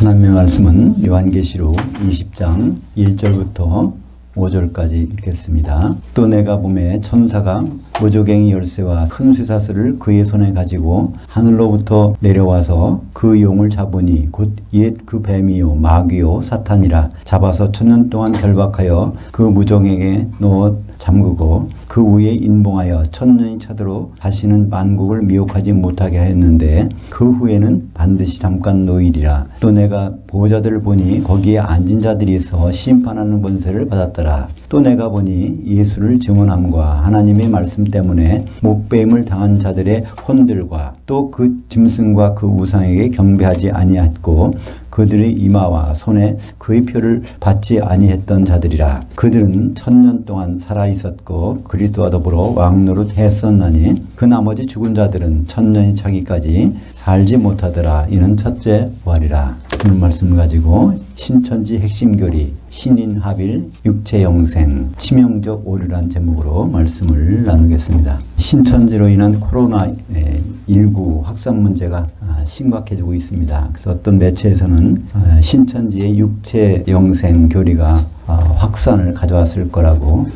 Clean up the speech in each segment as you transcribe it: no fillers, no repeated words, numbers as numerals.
하나님의 말씀은 요한계시록 20장 1절부터 5절까지 읽겠습니다. 또 내가 보매 천사가 무조갱이 열쇠와 큰 쇠사슬을 그의 손에 가지고 하늘로부터 내려와서 그 용을 잡으니 곧 옛 그 뱀이요 마귀요 사탄이라 잡아서 1000년 동안 결박하여 그 무종에게 넣어 잠그고 그 위에 인봉하여 1000년이 차도록 다시는 만국을 미혹하지 못하게 하였는데 그 후에는 반드시 잠깐 노일이라. 또 내가 보호자들을 보니 거기에 앉은 자들이 있어 심판하는 권세를 받았더라. 또 내가 보니 예수를 증언함과 하나님의 말씀 때문에 목배임을 당한 자들의 혼들과 또 그 짐승과 그 우상에게 경배하지 아니하였고 그들의 이마와 손에 그의 표를 받지 아니했던 자들이라. 그들은 1000년 동안 살아있었고 그리스도와 더불어 왕노릇 했었나니 그 나머지 죽은 자들은 1000년이 차기까지 살지 못하더라. 이는 첫째 부활이라. 오늘 말씀을 가지고 신천지 핵심 교리, 신인 합일, 육체 영생, 치명적 오류란 제목으로 말씀을 나누겠습니다. 신천지로 인한 코로나19 확산 문제가 심각해지고 있습니다. 그래서 어떤 매체에서는 신천지의 육체 영생 교리가 확산을 가져왔을 거라고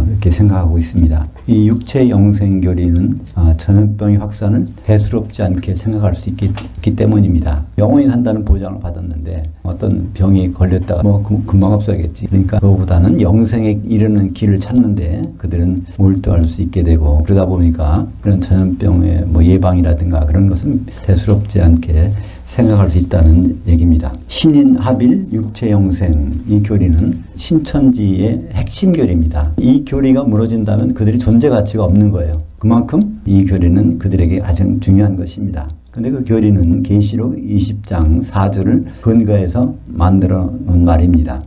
이렇게 생각하고 있습니다. 이 육체 영생 교리는 전염병의 확산을 대수롭지 않게 생각할 수 있기 때문입니다. 영원히 산다는 보장을 받았는데 어떤 병이 걸렸다가 금방 없어지겠지. 그러니까 그거보다는 영생에 이르는 길을 찾는데 그들은 몰두할 수 있게 되고, 그러다 보니까 그런 전염병의 예방이라든가 그런 것은 대수롭지 않게 생각할 수 있다는 얘기입니다. 신인 합일 육체 영생, 이 교리는 신천지의 핵심 교리입니다. 이 교리가 무너진다면 그들이 존재 가치가 없는 거예요. 그만큼 이 교리는 그들에게 아주 중요한 것입니다. 근데 그 교리는 계시록 20장 4절을 근거해서 만들어 놓은 말입니다.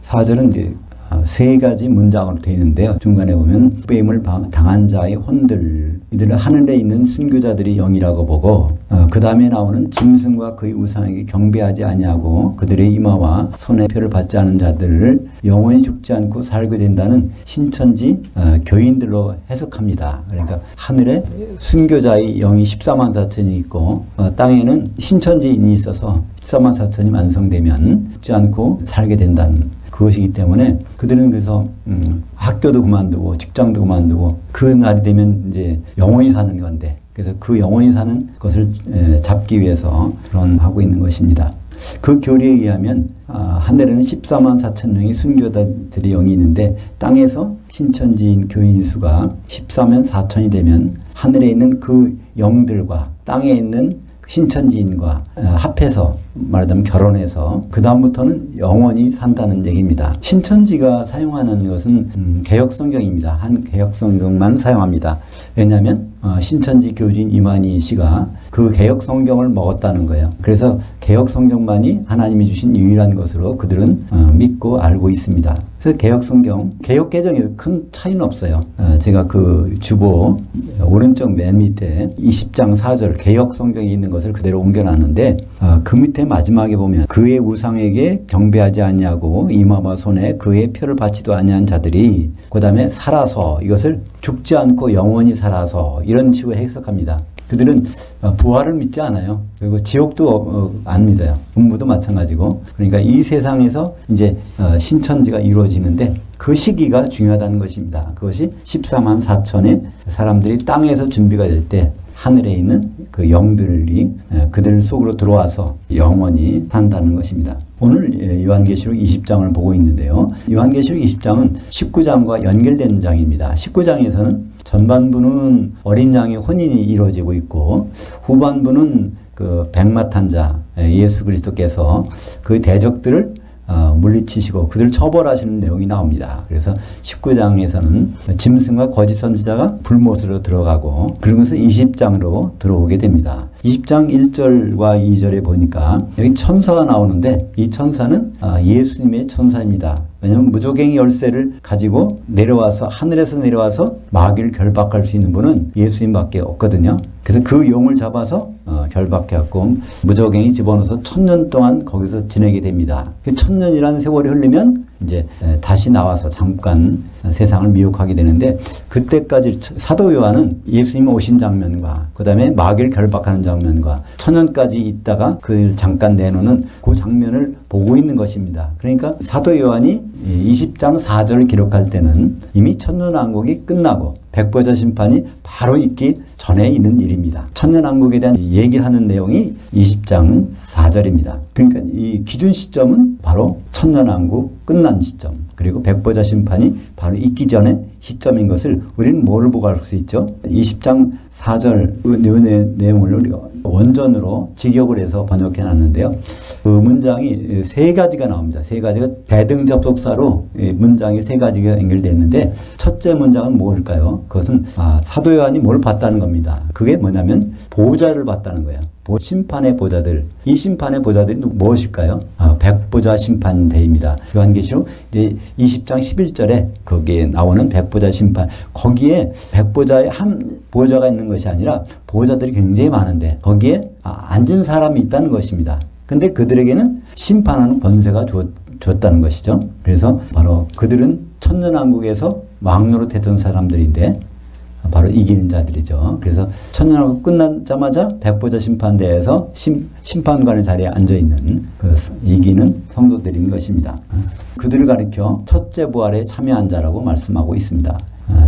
4절은 이제 세 가지 문장으로 되어 있는데요. 중간에 보면 빼임을 당한 자의 혼들, 이들을 하늘에 있는 순교자들이 영이라고 보고, 그 다음에 나오는 짐승과 그의 우상에게 경배하지 아니하고 그들의 이마와 손에 표를 받지 않은 자들을 영원히 죽지 않고 살게 된다는 신천지 교인들로 해석합니다. 그러니까 하늘에 순교자의 영이 14만 4천이 있고 땅에는 신천지인이 있어서 14만 4천이 완성되면 죽지 않고 살게 된다는 그것이기 때문에 그들은 그래서 학교도 그만두고 직장도 그만두고 그 날이 되면 이제 영원히 사는 건데, 그래서 그 영원히 사는 것을 잡기 위해서 그런 하고 있는 것입니다. 그 교리에 의하면 하늘에는 14만 4천 명의 순교자들의 영이 있는데 땅에서 신천지인 교인 수가 14만 4천이 되면 하늘에 있는 그 영들과 땅에 있는 신천지인과 합해서 말하자면 결혼해서 그 다음부터는 영원히 산다는 얘기입니다. 신천지가 사용하는 것은 개혁성경입니다. 한 개혁성경만 사용합니다. 왜냐하면 신천지 교주인 이만희 씨가 그 개혁성경을 먹었다는 거예요. 그래서 개혁성경만이 하나님이 주신 유일한 것으로 그들은 믿고 알고 있습니다. 그래서 개혁성경, 개혁개정에 큰 차이는 없어요. 제가 그 주보 오른쪽 맨 밑에 20장 4절 개혁성경에 있는 것을 그대로 옮겨놨는데, 그 밑에 마지막에 보면 그의 우상에게 경배하지 아니하고 이마와 손에 그의 표를 받지도 아니한 자들이, 그 다음에 살아서, 이것을 죽지 않고 영원히 살아서, 이런 식으로 해석합니다. 그들은 부활을 믿지 않아요. 그리고 지옥도 안 믿어요. 음부도 마찬가지고. 그러니까 이 세상에서 이제 신천지가 이루어지는데 그 시기가 중요하다는 것입니다. 그것이 14만 4천의 사람들이 땅에서 준비가 될 때 하늘에 있는 그 영들이 그들 속으로 들어와서 영원히 산다는 것입니다. 오늘 요한계시록 20장을 보고 있는데요. 요한계시록 20장은 19장과 연결된 장입니다. 19장에서는 전반부는 어린 양의 혼인이 이루어지고 있고 후반부는 그 백마탄 자 예수 그리스도께서 그 대적들을 물리치시고 그들을 처벌하시는 내용이 나옵니다. 그래서 19장에서는 짐승과 거짓 선지자가 불못으로 들어가고, 그러면서 20장으로 들어오게 됩니다. 20장 1절과 2절에 보니까 여기 천사가 나오는데 이 천사는 예수님의 천사입니다. 왜냐하면 무조갱이 열쇠를 가지고 하늘에서 내려와서 마귀를 결박할 수 있는 분은 예수님밖에 없거든요. 그래서 그 용을 잡아서 결박해갖고 무적행이 집어넣어서 1000년 동안 거기서 지내게 됩니다. 1000년이라는 세월이 흐르면 이제 다시 나와서 잠깐 세상을 미혹하게 되는데, 그때까지 사도 요한은 예수님 오신 장면과 그 다음에 마귀를 결박하는 장면과 1000년까지 있다가 그걸 잠깐 내놓는 그 장면을 보고 있는 것입니다. 그러니까 사도 요한이 20장 4절을 기록할 때는 이미 천년왕국이 끝나고 백보자 심판이 바로 있기 전에 있는 일입니다. 천년왕국에 대한 얘기를 하는 내용이 20장 4절입니다. 그러니까 이 기준 시점은 바로 천년왕국 끝난 시점, 그리고 백보자 심판이 바로 있기 전에 시점인 것을 우리는 뭐를 보고 알 수 있죠? 20장 4절 내용을 우리가 원전으로 직역을 해서 번역해 놨는데요. 그 문장이 세 가지가 나옵니다. 세 가지가 배등 접속사로 문장이 세 가지가 연결되어 있는데, 첫째 문장은 뭘까요? 그것은 사도 요한이 뭘 봤다는 겁니다. 그게 뭐냐면 보좌를 봤다는 거예요. 심판의 보좌들. 이 심판의 보좌들이 무엇일까요? 백보자 심판대입니다. 요한계시록 이제 20장 11절에 거기에 나오는 백보자 심판. 거기에 백보자에 한 보좌가 있는 것이 아니라 보좌들이 굉장히 많은데 거기에 앉은 사람이 있다는 것입니다. 근데 그들에게는 심판하는 권세가 줬다는 것이죠. 그래서 바로 그들은 천년왕국에서 왕노릇 했던 사람들인데 바로 이기는 자들이죠. 그래서 천년왕국 끝나자마자 백보자 심판대에서 심판관의 자리에 앉아있는 그 이기는 성도들인 것입니다. 그들을 가리켜 첫째 부활에 참여한 자라고 말씀하고 있습니다.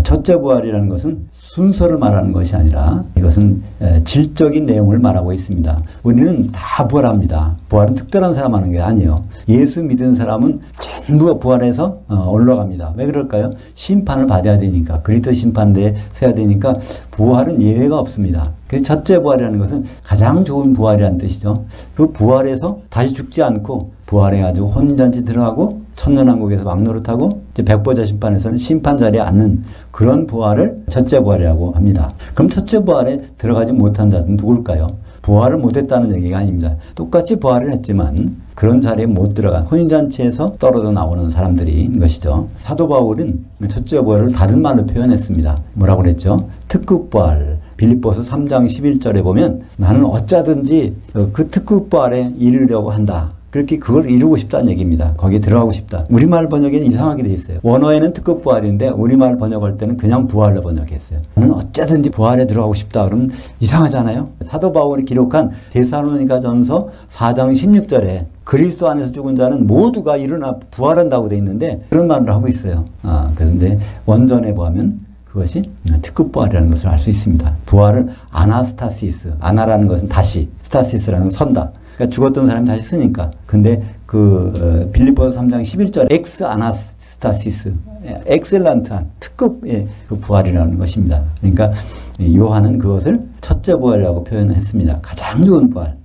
첫째 부활이라는 것은 순서를 말하는 것이 아니라 이것은 질적인 내용을 말하고 있습니다. 우리는 다 부활합니다. 부활은 특별한 사람 하는 게 아니에요. 예수 믿은 사람은 전부 부활해서 올라갑니다. 왜 그럴까요? 심판을 받아야 되니까, 그리스도 심판대에 서야 되니까 부활은 예외가 없습니다. 그래서 첫째 부활이라는 것은 가장 좋은 부활이라는 뜻이죠. 그 부활해서 다시 죽지 않고 부활해가지고 혼인잔치 들어가고 천년왕국에서 왕노릇하고 이제 백보자 심판에서는 심판 자리에 앉는 그런 부활을 첫째 부활이라고 합니다. 그럼 첫째 부활에 들어가지 못한 자는 누굴까요? 부활을 못했다는 얘기가 아닙니다. 똑같이 부활을 했지만 그런 자리에 못 들어간 혼인잔치에서 떨어져 나오는 사람들인 것이죠. 사도 바울은 첫째 부활을 다른 말로 표현했습니다. 뭐라고 그랬죠? 특급 부활. 빌립보서 3장 11절에 보면 나는 어쩌든지 그 특급 부활에 이르려고 한다. 그렇게 그걸 이루고 싶다는 얘기입니다. 거기에 들어가고 싶다. 우리말 번역에는 이상하게 돼 있어요. 원어에는 특급 부활인데 우리말 번역할 때는 그냥 부활로 번역했어요. 나는 어쨌든지 부활에 들어가고 싶다. 그러면 이상하잖아요. 사도 바울이 기록한 데살로니가전서 4장 16절에 그리스도 안에서 죽은 자는 모두가 일어나 부활한다고 돼 있는데 그런 말을 하고 있어요. 그런데 원전에 보면 그것이 특급 부활이라는 것을 알 수 있습니다. 부활을 아나스타시스, 아나라는 것은 다시, 스타시스라는 건 선다. 그러니까 죽었던 사람이 다시 쓰니까. 근데 빌립보서 3장 11절 엑스 아나스타시스, 엑셀런트한 특급의 그 부활이라는 것입니다. 그러니까 요한은 그것을 첫째 부활이라고 표현했습니다. 가장 좋은 부활.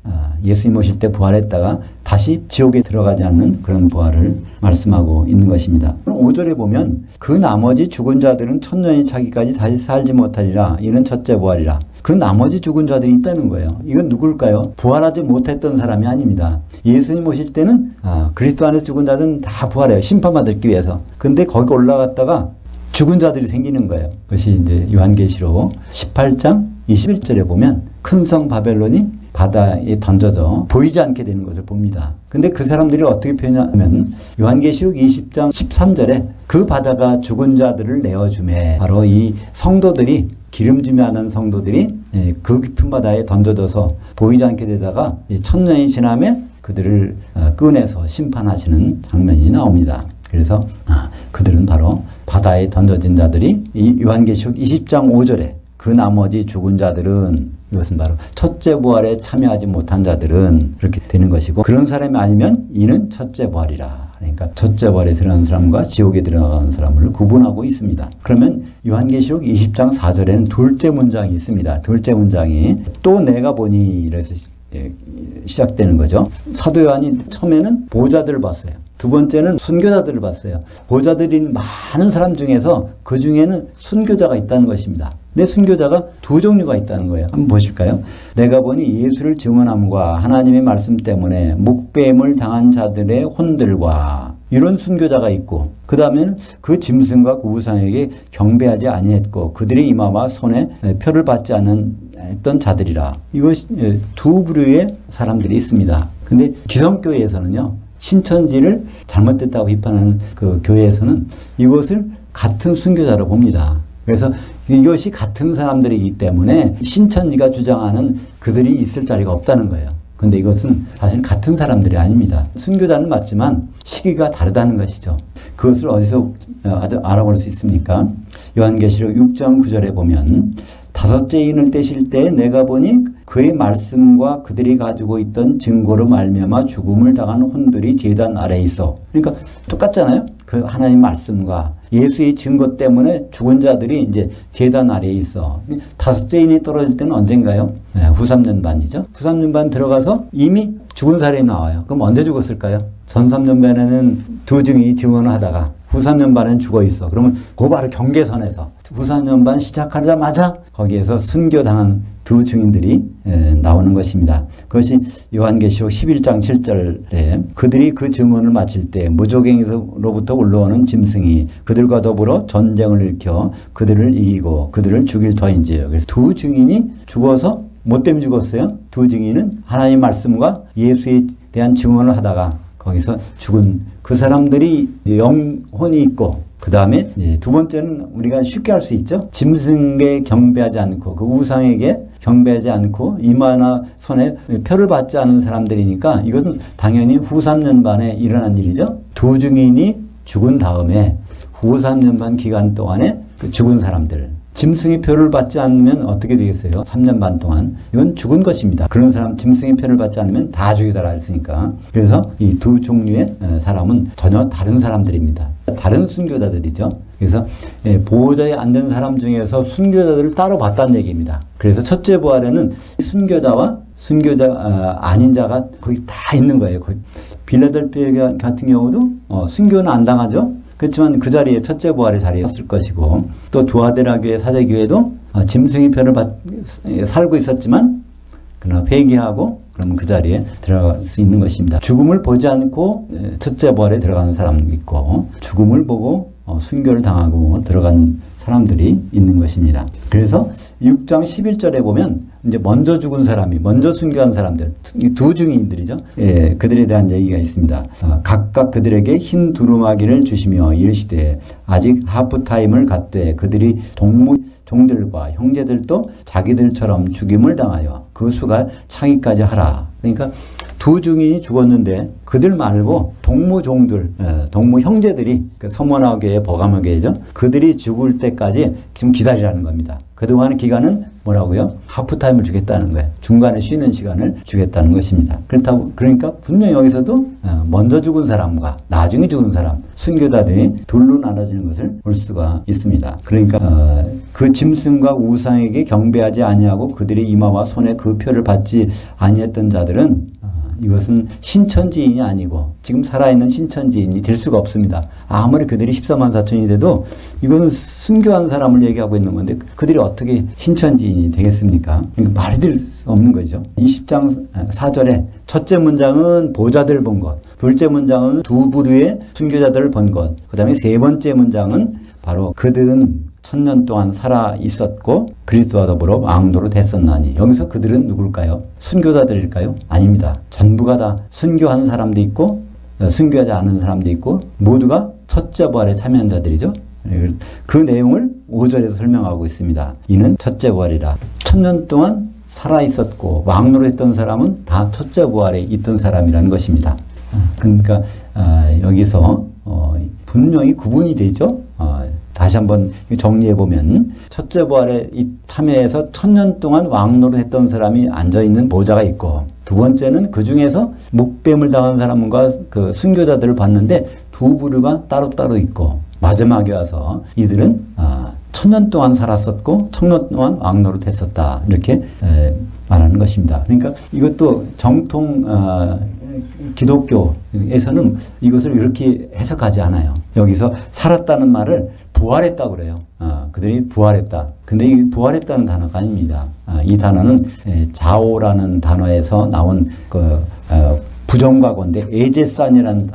예수님 오실 때 부활했다가 다시 지옥에 들어가지 않는 그런 부활을 말씀하고 있는 것입니다. 5절에 보면 그 나머지 죽은 자들은 천년이 차기까지 다시 살지 못하리라. 이는 첫째 부활이라. 그 나머지 죽은 자들이 있다는 거예요. 이건 누굴까요? 부활하지 못했던 사람이 아닙니다. 예수님 오실 때는 그리스도 안에서 죽은 자들은 다 부활해요. 심판받기 위해서. 근데 거기 올라갔다가 죽은 자들이 생기는 거예요. 그것이 이제 요한계시록 18장 21절에 보면 큰 성 바벨론이 바다에 던져져 보이지 않게 되는 것을 봅니다. 근데 그 사람들이 어떻게 표현하면 요한계시록 20장 13절에 그 바다가 죽은 자들을 내어주매, 바로 이 성도들이 기름짐이 하는 성도들이 그 깊은 바다에 던져져서 보이지 않게 되다가 천년이 지나면 그들을 꺼내서 심판하시는 장면이 나옵니다. 그래서 그들은 바로 바다에 던져진 자들이 이 요한계시록 20장 5절에 그 나머지 죽은 자들은, 이것은 바로 첫째 부활에 참여하지 못한 자들은 이렇게 되는 것이고, 그런 사람이 아니면 이는 첫째 부활이라. 그러니까 첫째 부활에 들어가는 사람과 지옥에 들어가는 사람을 구분하고 있습니다. 그러면 요한계시록 20장 4절에는 둘째 문장이 있습니다. 둘째 문장이 또 내가 보니 이래서 시작되는 거죠. 사도 요한이 처음에는 보좌들을 봤어요. 두 번째는 순교자들을 봤어요. 보좌들이 많은 사람 중에서 그 중에는 순교자가 있다는 것입니다. 근데 순교자가 두 종류가 있다는 거예요. 한번 보실까요? 내가 보니 예수를 증언함과 하나님의 말씀 때문에 목배임을 당한 자들의 혼들과, 이런 순교자가 있고, 그 다음에는 그 짐승과 그 우상에게 경배하지 아니했고 그들의 이마와 손에 표를 받지 않은 했던 자들이라. 이것이 두 부류의 사람들이 있습니다. 근데 기성교회에서는요, 신천지를 잘못됐다고 비판하는 그 교회에서는 이것을 같은 순교자로 봅니다. 그래서 이것이 같은 사람들이기 때문에 신천지가 주장하는 그들이 있을 자리가 없다는 거예요. 근데 이것은 사실 같은 사람들이 아닙니다. 순교자는 맞지만 시기가 다르다는 것이죠. 그것을 어디서 아주 알아볼 수 있습니까? 요한계시록 6장 9절에 보면 다섯째 인을 떼실 때 내가 보니 그의 말씀과 그들이 가지고 있던 증거로 말미암아 죽음을 당한 혼들이 제단 아래에 있어. 그러니까 똑같잖아요. 그 하나님 말씀과 예수의 증거 때문에 죽은 자들이 이제 제단 아래에 있어. 다섯째 인이 떨어질 때는 언젠가요? 네, 후3년반이죠. 후3년반 들어가서 이미 죽은 사람이 나와요. 그럼 언제 죽었을까요? 전 3년반에는 두 증인이 증언을 하다가 후 3년반엔 죽어 있어. 그러면 그 바로 경계선에서 후 3년반 시작하자마자 거기에서 순교당한 두 증인들이 나오는 것입니다. 그것이 요한계시록 11장 7절에 그들이 그 증언을 마칠 때 무조갱이로부터 올라오는 짐승이 그들과 더불어 전쟁을 일으켜 그들을 이기고 그들을 죽일 터인지요. 그래서 두 증인이 죽어서 뭐 때문에 죽었어요? 두 증인은 하나님 말씀과 예수에 대한 증언을 하다가 거기서 죽은 그 사람들이 영혼이 있고, 그 다음에 두 번째는 우리가 쉽게 할 수 있죠. 짐승에 경배하지 않고 그 우상에게 경배하지 않고 이마나 손에 표를 받지 않은 사람들이니까 이것은 당연히 후 3년반에 일어난 일이죠. 두 증인이 죽은 다음에 후 3년반 기간 동안에 그 죽은 사람들, 짐승의 표를 받지 않으면 어떻게 되겠어요? 3년 반 동안. 이건 죽은 것입니다. 그런 사람, 짐승의 표를 받지 않으면 다 죽이더라 했으니까. 그래서 이 두 종류의 사람은 전혀 다른 사람들입니다. 다른 순교자들이죠. 그래서 보호자에 앉은 사람 중에서 순교자들을 따로 봤다는 얘기입니다. 그래서 첫째 부활에는 순교자와 순교자 아닌 자가 거기 다 있는 거예요. 거기 빌라델피아 같은 경우도 순교는 안 당하죠. 그렇지만 그 자리에 첫째 부활의 자리에 섰을 것이고, 또 두아데라 교회 사대교회도 짐승의 표를 살고 있었지만 그러나 회개하고 그러면 그 자리에 들어갈 수 있는 것입니다. 죽음을 보지 않고 첫째 부활에 들어가는 사람도 있고, 죽음을 보고 순교를 당하고 들어간 사람들이 있는 것입니다. 그래서 6장 11절에 보면 이제 먼저 죽은 사람이, 먼저 순교한 사람들, 두 증인들이죠. 예, 그들에 대한 얘기가 있습니다. 각각 그들에게 흰 두루마기를 주시며 이르시되 아직 하프타임을 갖되 그들이 동무 종들과 형제들도 자기들처럼 죽임을 당하여 그 수가 차기까지 하라. 그러니까 두 증인이 죽었는데 그들 말고 동무종들, 동무 형제들이 서머나교회, 버가모교회죠. 그들이 죽을 때까지 지금 기다리라는 겁니다. 그동안 기간은 뭐라고요? 하프타임을 주겠다는 거예요. 중간에 쉬는 시간을 주겠다는 것입니다. 그러니까 분명히 여기서도 먼저 죽은 사람과 나중에 죽은 사람, 순교자들이 둘로 나눠지는 것을 볼 수가 있습니다. 그러니까 그 짐승과 우상에게 경배하지 아니하고 그들의 이마와 손에 그 표를 받지 아니했던 자들은 이것은 신천지인이 아니고 지금 살아있는 신천지인이 될 수가 없습니다. 아무리 그들이 14만 4천이 돼도 이거는 순교한 사람을 얘기하고 있는 건데 그들이 어떻게 신천지인이 되겠습니까? 그러니까 말이 될 수 없는 거죠. 20장 4절에 첫째 문장은 보좌들 본 것, 둘째 문장은 두 부류의 순교자들을 본 것, 그 다음에 세 번째 문장은 바로 그들은 1000년 동안 살아 있었고 그리스도와 더불어 왕도로 됐었나니. 여기서 그들은 누굴까요? 순교자들일까요? 아닙니다. 전부가 다 순교한 사람도 있고 순교하지 않은 사람도 있고 모두가 첫째 부활에 참여한 자들이죠. 그 내용을 5절에서 설명하고 있습니다. 이는 첫째 부활이라. 1000년 동안 살아 있었고 왕노로 했던 사람은 다 첫째 부활에 있던 사람이라는 것입니다. 그러니까 여기서 분명히 구분이 되죠. 다시 한번 정리해보면 첫째 부활에 참여해서 1000년 동안 왕노를 했던 사람이 앉아있는 보좌가 있고, 두 번째는 그 중에서 목뱀을 당한 사람과 그 순교자들을 봤는데 두 부류가 따로따로 있고, 마지막에 와서 이들은 1000년 동안 살았었고 1000년 동안 왕노를 했었다, 이렇게 말하는 것입니다. 그러니까 이것도 정통 기독교에서는 이것을 이렇게 해석하지 않아요. 여기서 살았다는 말을 부활했다고 그래요. 그들이 부활했다. 근데 이 부활했다는 단어가 아닙니다. 이 단어는 자오라는 단어에서 나온 부정과거인데 에제산이라는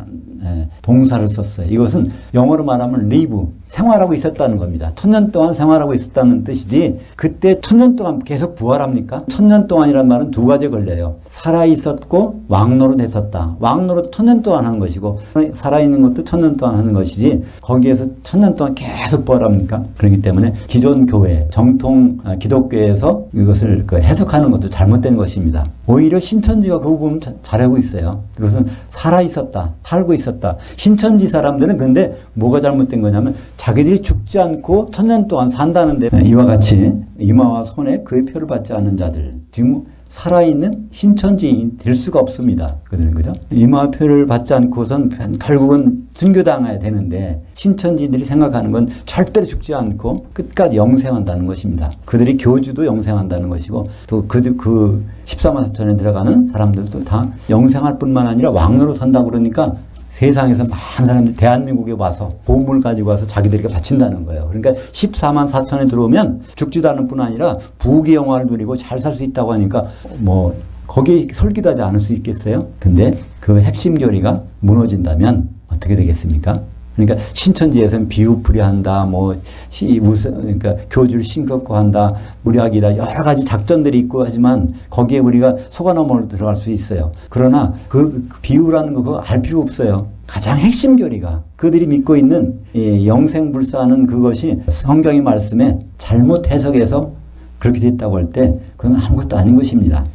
동사를 썼어요. 이것은 영어로 말하면 live, 생활하고 있었다는 겁니다. 1000년 동안 생활하고 있었다는 뜻이지 그때 1000년 동안 계속 부활합니까? 1000년 동안이란 말은 두 가지 걸려요. 살아있었고 왕노릇했었다. 왕노릇 1000년 동안 하는 것이고 살아있는 것도 1000년 동안 하는 것이지 거기에서 1000년 동안 계속 부활합니까? 그렇기 때문에 기존 교회, 정통 기독교에서 이것을 해석하는 것도 잘못된 것입니다. 오히려 신천지가 그 부분 잘하고 있어요. 그것은 살아있었다. 살고 있었다. 신천지 사람들은 근데 뭐가 잘못된 거냐면 자기들이 죽지 않고 1000년 동안 산다는데 이와 같이 이마와 손에 그의 표를 받지 않는 자들 지금 살아있는 신천지인 될 수가 없습니다. 그들은 그죠? 이마와 표를 받지 않고선 결국은 순교당해야 되는데 신천지들이 생각하는 건 절대로 죽지 않고 끝까지 영생한다는 것입니다. 그들이 교주도 영생한다는 것이고 또 그 14만 4천에 들어가는 사람들도 다 영생할 뿐만 아니라 왕노릇 한다고 그러니까 세상에서 많은 사람들이 대한민국에 와서 보물 가지고 와서 자기들에게 바친다는 거예요. 그러니까 14만 4천에 들어오면 죽지도 않을 뿐 아니라 부귀 영화를 누리고 잘 살 수 있다고 하니까 뭐 거기에 설기하지 않을 수 있겠어요? 근데 그 핵심 교리가 무너진다면 어떻게 되겠습니까? 그러니까 신천지에서는 비유풀이한다, 그러니까 교주를 싱겁고 한다, 무략이다, 여러 가지 작전들이 있고 하지만 거기에 우리가 속아넘어 들어갈 수 있어요. 그러나 그 비유라는 거 그거 알 필요 없어요. 가장 핵심 교리가 그들이 믿고 있는 영생불사하는 그것이 성경의 말씀에 잘못 해석해서 그렇게 됐다고 할 때 그건 아무것도 아닌 것입니다.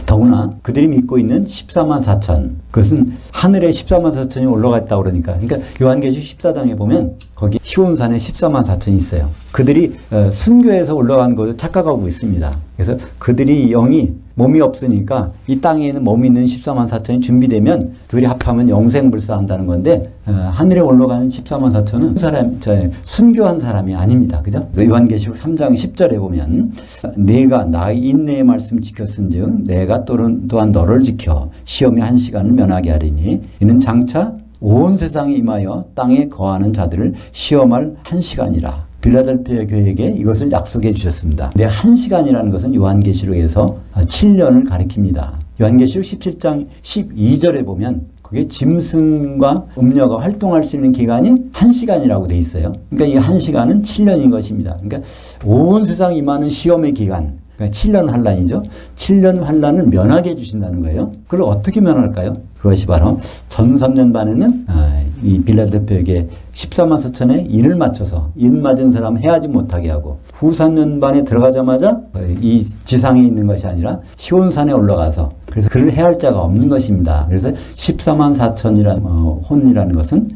더구나 그들이 믿고 있는 14만 4천 그것은 하늘에 14만 4천이 올라갔다고 그러니까 요한계시록 14장에 보면 거기 시온산에 14만 4천이 있어요. 그들이 순교해서 올라간 것을 착각하고 있습니다. 그래서 그들이 영이 몸이 없으니까 이 땅에 있는 몸이 있는 14만 4천이 준비되면 둘이 합하면 영생불사한다는 건데 하늘에 올라가는 14만 4천은 순교한 사람이 아닙니다. 그죠? 요한계시록 3장 10절에 보면 내가 나의 인내의 말씀 지켰은즉 내가 또한 너를 지켜 시험의 한 시간을 면하게 하리니 이는 장차 온 세상에 임하여 땅에 거하는 자들을 시험할 한 시간이라. 빌라델피아 교회에게 이것을 약속해 주셨습니다. 근데 한 시간이라는 것은 요한계시록에서 7년을 가리킵니다. 요한계시록 17장 12절에 보면 그게 짐승과 음녀가 활동할 수 있는 기간이 1시간이라고 돼 있어요. 그러니까 이 1시간은 7년인 것입니다. 그러니까 온 세상 임하는 시험의 기간, 그러니까 7년 환란이죠. 7년 환란을 면하게 해주신다는 거예요. 그걸 어떻게 면할까요? 그것이 바로 전 3년 반에는 이 빌라델피아에게 14만 4천에 인을 맞춰서 인 맞은 사람 해하지 못하게 하고 후 3년 반에 들어가자마자 이 지상에 있는 것이 아니라 시온산에 올라가서 그래서 그를 해할 자가 없는 것입니다. 그래서 14만 4천이라는 혼이라는 것은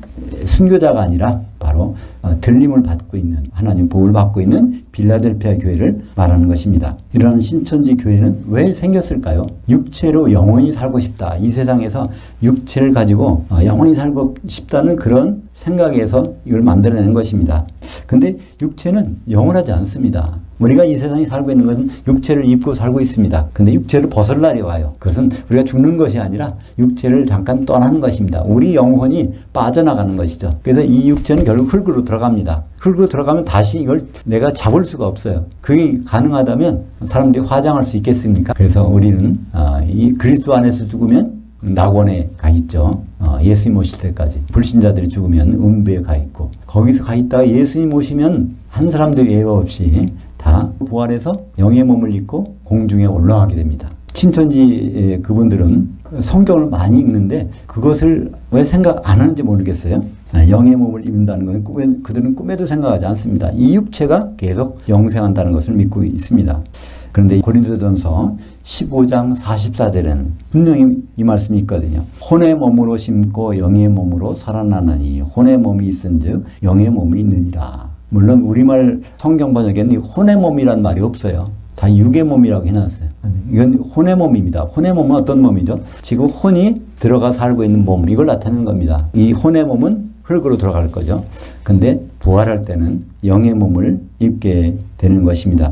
순교자가 아니라 바로 들림을 받고 있는 하나님 복을 받고 있는 빌라델피아 교회를 말하는 것입니다. 이러한 신천지 교회는 왜 생겼을까요? 육체로 영원히 살고 싶다. 이 세상에서 육체를 가지고 영원히 살고 싶다는 그런 생각에서 이걸 만들어낸 것입니다. 근데 육체는 영원하지 않습니다. 우리가 이 세상에 살고 있는 것은 육체를 입고 살고 있습니다. 근데 육체를 벗을 날이 와요. 그것은 우리가 죽는 것이 아니라 육체를 잠깐 떠나는 것입니다. 우리 영혼이 빠져나가는 것이죠. 그래서 이 육체는 결국 흙으로 들어갑니다. 흙으로 들어가면 다시 이걸 내가 잡을 수가 없어요. 그게 가능하다면 사람들이 화장할 수 있겠습니까? 그래서 우리는 이 그리스도 안에서 죽으면 낙원에 가 있죠. 예수님 오실 때까지. 불신자들이 죽으면 음부에 가 있고 거기서 가 있다가 예수님 오시면 한 사람도 예외 없이 다 부활해서 영의 몸을 입고 공중에 올라가게 됩니다. 신천지 그분들은 성경을 많이 읽는데 그것을 왜 생각 안 하는지 모르겠어요. 영의 몸을 입는다는 것은 그들은 꿈에도 생각하지 않습니다. 이 육체가 계속 영생한다는 것을 믿고 있습니다. 그런데 고린도전서 15장 44절에는 분명히 이 말씀이 있거든요. 혼의 몸으로 심고 영의 몸으로 살아나느니 혼의 몸이 있은즉 영의 몸이 있느니라. 물론 우리말 성경 번역에는 혼의 몸이란 말이 없어요. 다 육의 몸이라고 해놨어요. 이건 혼의 몸입니다. 혼의 몸은 어떤 몸이죠? 지금 혼이 들어가 살고 있는 몸, 이걸 나타내는 겁니다. 이 혼의 몸은 흙으로 들어갈 거죠. 근데 부활할 때는 영의 몸을 입게 되는 것입니다.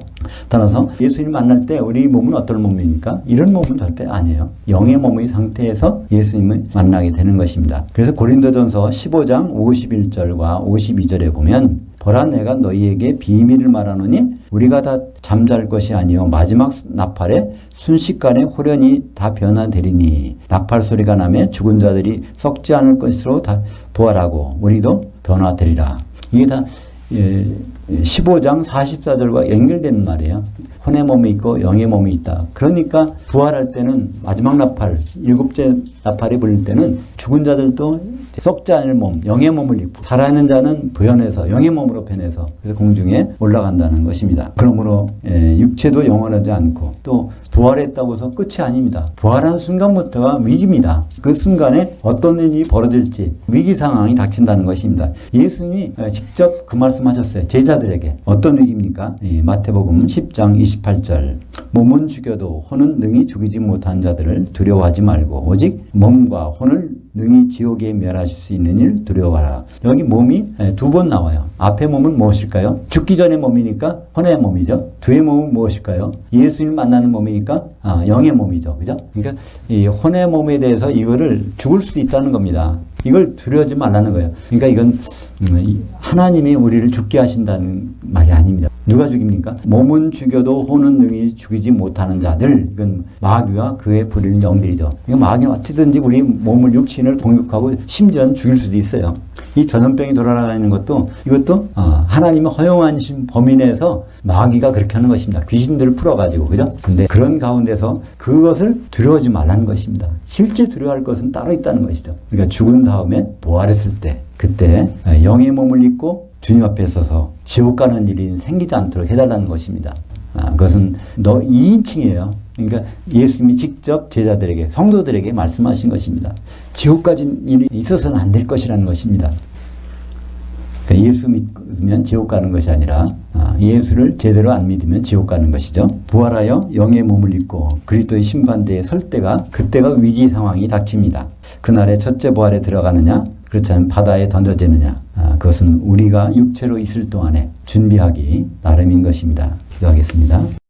따라서 예수님 만날 때 우리 몸은 어떤 몸입니까? 이런 몸은 절대 아니에요. 영의 몸의 상태에서 예수님을 만나게 되는 것입니다. 그래서 고린도전서 15장 51절과 52절에 보면 보라 내가 너희에게 비밀을 말하노니 우리가 다 잠잘 것이 아니요 마지막 나팔에 순식간에 호련히 다 변화되리니 나팔 소리가 나며 죽은 자들이 썩지 않을 것으로 다 부활하고 우리도 변화되리라. 이게 다 15장 44절과 연결되는 말이에요. 혼의 몸이 있고 영의 몸이 있다. 그러니까 부활할 때는 마지막 나팔, 일곱째 나팔이 불릴 때는 죽은 자들도 썩지 않을 몸, 영의 몸을 입고 살아있는 자는 부연해서 영의 몸으로 변해서 그래서 공중에 올라간다는 것입니다. 그러므로 육체도 영원하지 않고 또 부활했다고 해서 끝이 아닙니다. 부활한 순간부터가 위기입니다. 그 순간에 어떤 일이 벌어질지 위기 상황이 닥친다는 것입니다. 예수님이 직접 그 말씀하셨어요. 제자들에게. 어떤 위기입니까? 마태복음 10장 28절 몸은 죽여도 혼은 능히 죽이지 못한 자들을 두려워하지 말고 오직 몸과 혼을 능히 지옥에 멸하실 수 있는 일 두려워하라. 여기 몸이 두 번 나와요. 앞에 몸은 무엇일까요? 죽기 전의 몸이니까 혼의 몸이죠. 뒤의 몸은 무엇일까요? 예수님 만나는 몸이니까 영의 몸이죠. 그죠? 그러니까 이 혼의 몸에 대해서 이거를 죽을 수도 있다는 겁니다. 이걸 두려워하지 말라는 거예요. 그러니까 이건 하나님이 우리를 죽게 하신다는 말이 아닙니다. 누가 죽입니까? 몸은 죽여도 혼은 능히 죽이지 못하는 자들. 이건 마귀와 그의 부릴 영들이죠. 이거 마귀는 어찌든지 우리 몸을 육신을 공격하고 심지어는 죽일 수도 있어요. 이 전염병이 돌아다니는 것도 이것도 하나님이 허용하신 범위 내에서 마귀가 그렇게 하는 것입니다. 귀신들을 풀어가지고 그죠? 근데 그런 가운데서 그것을 두려워하지 말라는 것입니다. 실제 두려워할 것은 따로 있다는 것이죠. 그러니까 죽은 다음에 부활했을 때 그때 영의 몸을 입고 주님 앞에 서서 지옥 가는 일이 생기지 않도록 해달라는 것입니다. 그것은 2인칭이에요. 그러니까 예수님이 직접 제자들에게 성도들에게 말씀하신 것입니다. 지옥 가는 일이 있어서는 안 될 것이라는 것입니다. 그러니까 예수 믿으면 지옥 가는 것이 아니라 예수를 제대로 안 믿으면 지옥 가는 것이죠. 부활하여 영의 몸을 입고 그리스도의 심판대에 설 때가 그때가 위기 상황이 닥칩니다. 그날의 첫째 부활에 들어가느냐 그렇지 않으면 바다에 던져지느냐 그것은 우리가 육체로 있을 동안에 준비하기 나름인 것입니다. 기도하겠습니다.